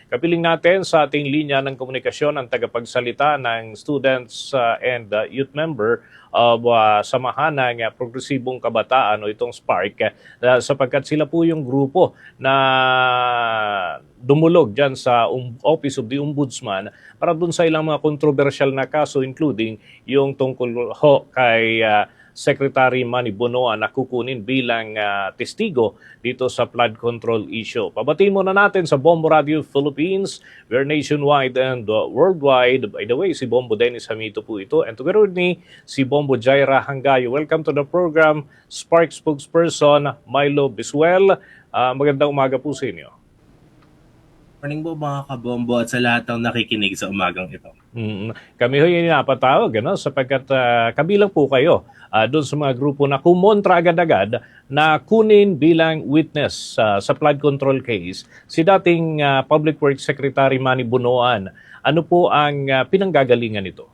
Kapiling natin sa ating linya ng komunikasyon ang tagapagsalita ng students and youth member of Samahan ng Progresibong Kabataan o itong SPARC sapagkat sila po yung grupo na dumulog dyan sa Office of the Ombudsman para dun sa ilang mga kontrobersyal na kaso including yung tungkol kay Secretary Manny Bonoan na kukunin bilang testigo dito sa flood control issue. Pabatiin muna natin sa Bombo Radio Philippines. We're nationwide and worldwide. By the way, si Bombo Dennis Hamito po ito. And together with me, si Bombo Jaira Hangayo. Welcome to the program, Spark spokesperson Milo Bisuel. Magandang umaga po sa inyo. Morning po mga kabombo at sa lahat ng nakikinig sa umagang ito. Kami ho yung napatawag sapagkat kabilang po kayo doon sa mga grupo na kumontra agad-agad na kunin bilang witness sa flood control case si dating Public Works Secretary Manny Bonoan. Ano po ang pinanggagalingan nito?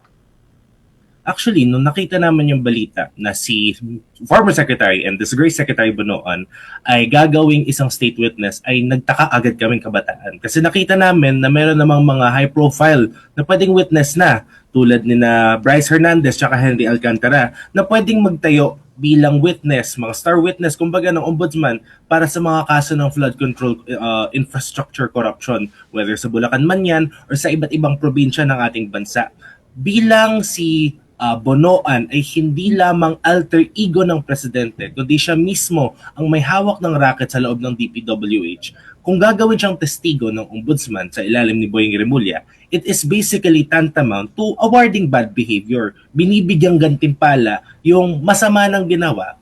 Actually, nung nakita naman yung balita na si former Secretary and disgraced Secretary Bonoan ay gagawing isang state witness, ay nagtaka agad kaming kabataan. Kasi nakita namin na meron namang mga high profile na pwedeng witness na tulad ni na Bryce Hernandez at Henry Alcantara na pwedeng magtayo bilang witness, mga star witness, kumbaga ng ombudsman para sa mga kaso ng flood control infrastructure corruption, whether sa Bulacan man yan or sa iba't ibang probinsya ng ating bansa. Bilang si Bonoan ay hindi lamang alter ego ng presidente, kundi siya mismo ang may hawak ng racket sa loob ng DPWH. Kung gagawin siyang testigo ng ombudsman sa ilalim ni Boyeng Remulla, it is basically tantamount to awarding bad behavior. Binibigyang gantimpala yung masama ng ginawa.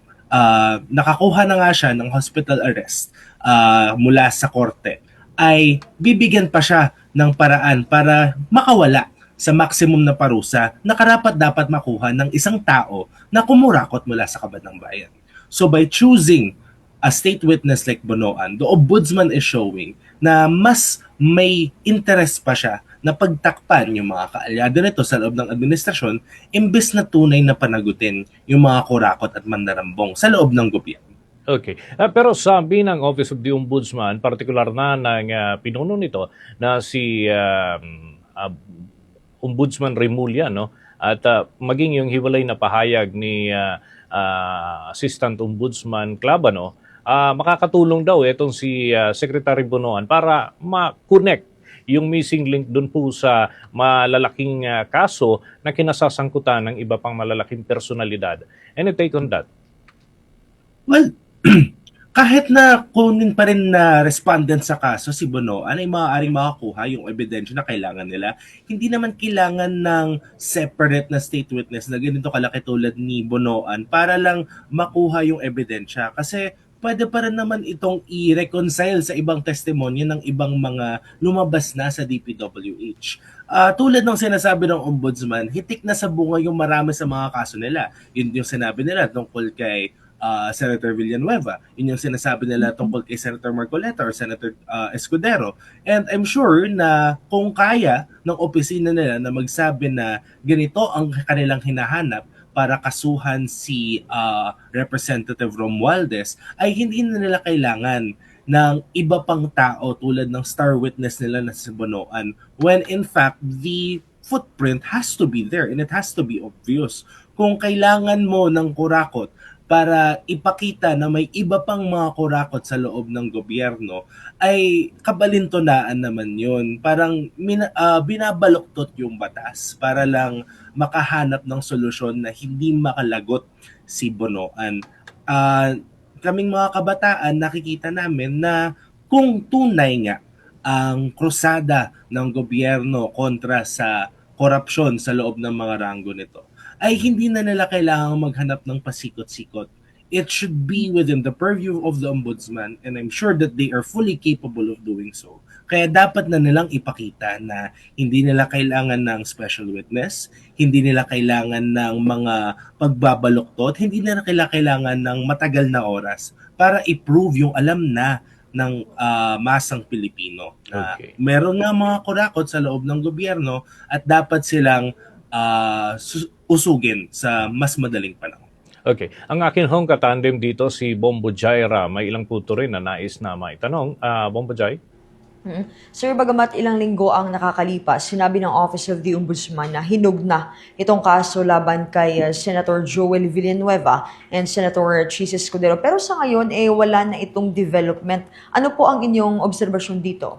Nakakuha na nga siya ng hospital arrest mula sa korte, ay bibigyan pa siya ng paraan para makawala sa maximum na parusa na karapat dapat makuha ng isang tao na kumurakot mula sa kaban bayan. So by choosing a state witness like Bonoan, the ombudsman is showing na mas may interest pa siya na pagtakpan yung mga kaalyado nito sa loob ng administrasyon imbes na tunay na panagutin yung mga kurakot at mandarambong sa loob ng gobyerno. Okay. Pero sabi ng Office of the Ombudsman, partikular na ng pinuno nito na si Ombudsman Remulla, at maging yung hiwalay na pahayag ni Assistant Ombudsman Clabano, makakatulong daw itong si Secretary Bonoan para ma-connect yung missing link dun po sa malalaking kaso na kinasasangkutan ng iba pang malalaking personalidad. Any take on that? Well, kahit na kunin pa rin na respondent sa kaso si Bonoan ay maaaring makakuha yung ebidensya na kailangan nila. Hindi naman kailangan ng separate na state witness na ganito kalaki tulad ni Bonoan para lang makuha yung ebidensya. Kasi pwede pa rin naman itong i-reconcile sa ibang testimonya ng ibang mga lumabas na sa DPWH. Tulad ng sinasabi ng ombudsman, hitik na sa bunga yung marami sa mga kaso nila. Yun yung sinabi nila tungkol kay Senator Villanueva. Yun yung sinasabi nila tungkol kay Senator Marcoleta or Senator Escudero. And I'm sure na kung kaya ng opisina nila na magsabi na ganito ang kanilang hinahanap para kasuhan si Representative Romualdez, ay hindi na nila kailangan ng iba pang tao tulad ng star witness nila na si Bonoan, when in fact the footprint has to be there and it has to be obvious. Kung kailangan mo ng kurakot para ipakita na may iba pang mga kurakot sa loob ng gobyerno, ay kabalintunaan naman yun. Parang binabaluktot yung batas para lang makahanap ng solusyon na hindi makalagot si Bonoan. Kaming mga kabataan, nakikita namin na kung tunay nga ang krusada ng gobyerno kontra sa korupsyon sa loob ng mga ranggo nito, ay hindi na nila kailangang maghanap ng pasikot-sikot. It should be within the purview of the ombudsman, and I'm sure that they are fully capable of doing so. Kaya dapat na nilang ipakita na hindi nila kailangan ng special witness, hindi nila kailangan ng mga pagbabaluktot, hindi nila kailangan ng matagal na oras para i-prove yung alam na ng masang Pilipino. Okay. Meron nga mga kurakot sa loob ng gobyerno at dapat silang usugin sa mas madaling panahon. Okay. Ang akin hong katandem dito si Bombo Jaira. May ilang puto rin na nais na maitanong. Bombo Jai? Sir, bagamat ilang linggo ang nakakalipas, sinabi ng Office of the Ombudsman na hinug na itong kaso laban kay Senator Joel Villanueva and Senator Chis Escudero. Pero sa ngayon, wala na itong development. Ano po ang inyong obserbasyon dito?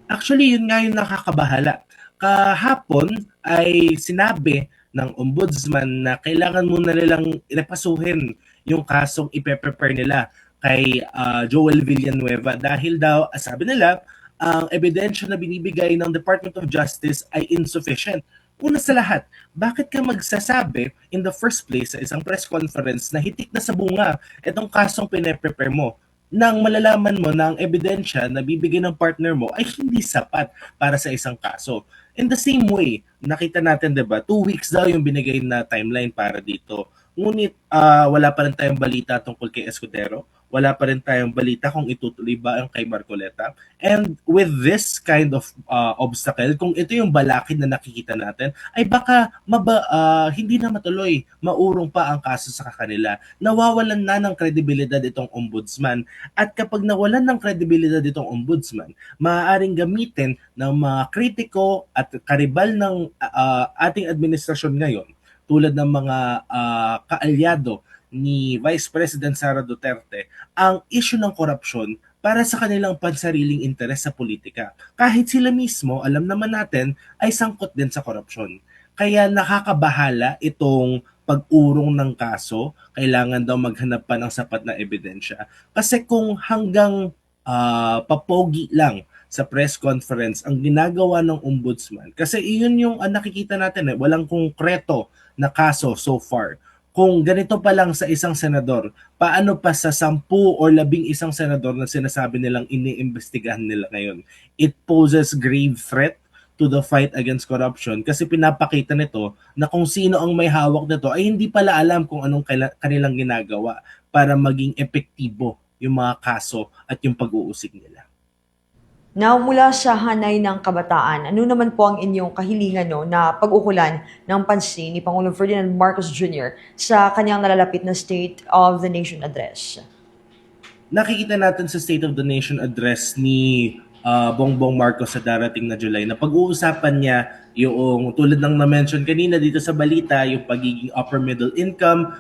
Actually, yun nga yung nakakabahala. Kahapon ay sinabi ng ombudsman na kailangan muna nilang repasuhin yung kasong ipe-prepare nila kay Joel Villanueva dahil daw, sabi nila, ang ebidensya na binibigay ng Department of Justice ay insufficient. Una sa lahat, bakit ka magsasabi in the first place sa isang press conference na hitik na sa bunga itong kasong pine-prepare mo nang malalaman mo na ang ebidensya na bibigyan ng partner mo ay hindi sapat para sa isang kaso. In the same way, nakita natin 'di ba, 2 weeks daw yung binigay na timeline para dito. Ngunit wala pa rin tayong balita tungkol kay Escudero. Wala pa rin tayong balita kung itutuloy ba ang kay Marcoleta. And with this kind of obstacle, kung ito yung balakid na nakikita natin, ay baka hindi na matuloy, maurong pa ang kaso sa kanila. Nawawalan na ng kredibilidad itong ombudsman. At kapag nawalan ng kredibilidad itong ombudsman, maaaring gamitin ng mga kritiko at karibal ng ating administrasyon ngayon, tulad ng mga kaalyado ni Vice President Sara Duterte, ang issue ng korupsyon para sa kanilang pansariling interes sa politika. Kahit sila mismo, alam naman natin, ay sangkot din sa korupsyon. Kaya nakakabahala itong pag-urong ng kaso, kailangan daw maghanap pa ng sapat na ebidensya. Kasi kung hanggang papogi lang sa press conference ang ginagawa ng ombudsman, kasi iyon yung nakikita natin, walang konkreto na kaso so far. Kung ganito pa lang sa isang senador, paano pa sa 10 o 11 senador na sinasabi nilang iniimbestigahan nila ngayon? It poses grave threat to the fight against corruption kasi pinapakita nito na kung sino ang may hawak nito ay hindi pala alam kung anong kanilang ginagawa para maging epektibo yung mga kaso at yung pag-uusig nila. Now, mula sa hanay ng kabataan, ano naman po ang inyong kahilingan na pag-ukulan ng pansin ni Pangulong Ferdinand Marcos Jr. sa kanyang nalalapit na State of the Nation Address? Nakikita natin sa State of the Nation Address ni Bongbong Marcos sa darating na July na pag-uusapan niya yung tulad ng na-mention kanina dito sa balita, yung pagiging upper middle income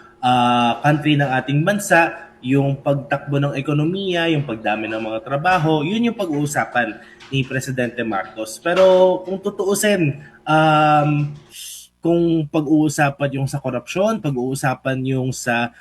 country ng ating bansa, yung pagtakbo ng ekonomiya, yung pagdami ng mga trabaho, yun yung pag-uusapan ni Presidente Marcos. Pero kung tutuusin, kung pag-uusapan yung sa korupsyon, pag-uusapan yung sa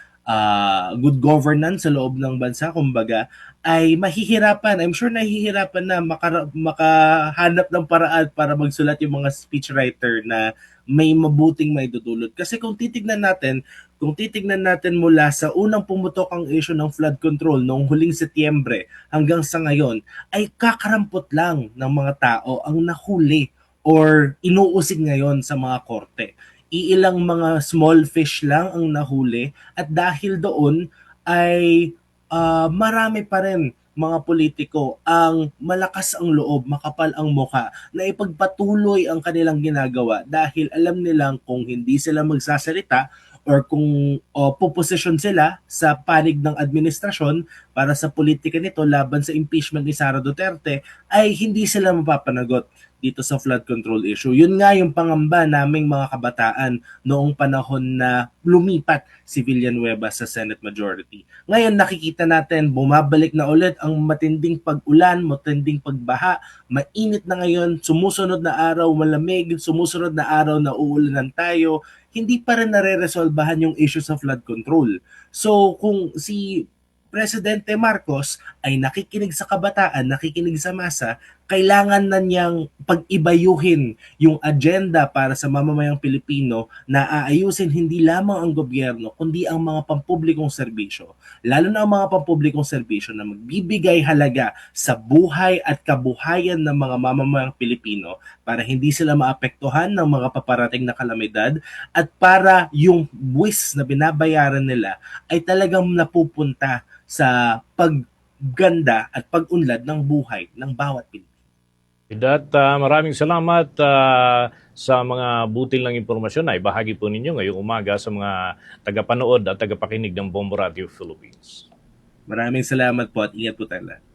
good governance sa loob ng bansa, kumbaga, ay mahihirapan. I'm sure nahihirapan na makahanap ng paraan para magsulat yung mga speechwriter na may mabuting maidudulot. Kasi kung titignan natin mula sa unang pumutok ang issue ng flood control noong huling Setyembre hanggang sa ngayon, ay kakarampot lang ng mga tao ang nahuli or inuusig ngayon sa mga korte. Iilang mga small fish lang ang nahuli at dahil doon ay marami pa rin mga politiko ang malakas ang loob, makapal ang muka na ipagpatuloy ang kanilang ginagawa dahil alam nilang kung hindi sila magsasalita or kung poposisyon sila sa panig ng administrasyon para sa politika nito laban sa impeachment ni Sara Duterte ay hindi sila mapapanagot dito sa flood control issue. Yun nga yung pangamba naming mga kabataan noong panahon na lumipat si Villanueva sa Senate Majority. Ngayon nakikita natin bumabalik na ulit ang matinding pag-ulan, matinding pagbaha, mainit na ngayon, sumusunod na araw malamig, sumusunod na araw na uulanan tayo, hindi pa rin nare-resolbahan yung issue sa flood control. So kung si Presidente Marcos ay nakikinig sa kabataan, nakikinig sa masa, kailangan na niyang pag-ibayuhin yung agenda para sa mamamayang Pilipino na aayusin hindi lamang ang gobyerno, kundi ang mga pampublikong serbisyo. Lalo na ang mga pampublikong serbisyo na magbibigay halaga sa buhay at kabuhayan ng mga mamamayang Pilipino para hindi sila maapektuhan ng mga paparating na kalamidad at para yung buwis na binabayaran nila ay talagang napupunta sa pagganda at pag-unlad ng buhay ng bawat Pilipino. At maraming salamat sa mga butil ng impormasyon na ibahagi po ninyo ngayong umaga sa mga tagapanood at tagapakinig ng Bombo Radio Philippines. Maraming salamat po at ingat po tayo lahat.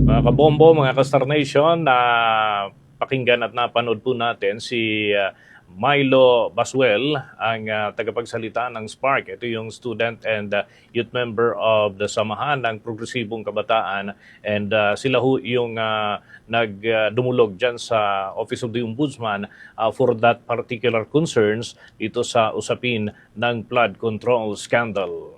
Mga kabombo, mga ka-Star Nation, na pakinggan at napanood po natin si Milo Baswell, ang tagapagsalita ng Spark. Ito yung student and youth member of the Samahan ng Progresibong Kabataan, and sila ho yung nagdumulog dyan sa Office of the Ombudsman for that particular concerns dito sa usapin ng flood control scandal.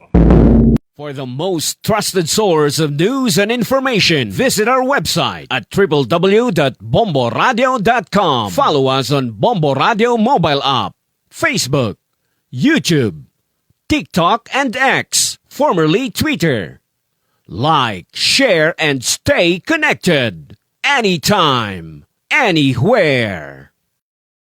For the most trusted source of news and information, visit our website at www.bomboradio.com. Follow us on Bombo Radio mobile app, Facebook, YouTube, TikTok, and X, formerly Twitter. Like, share, and stay connected. Anytime, anywhere.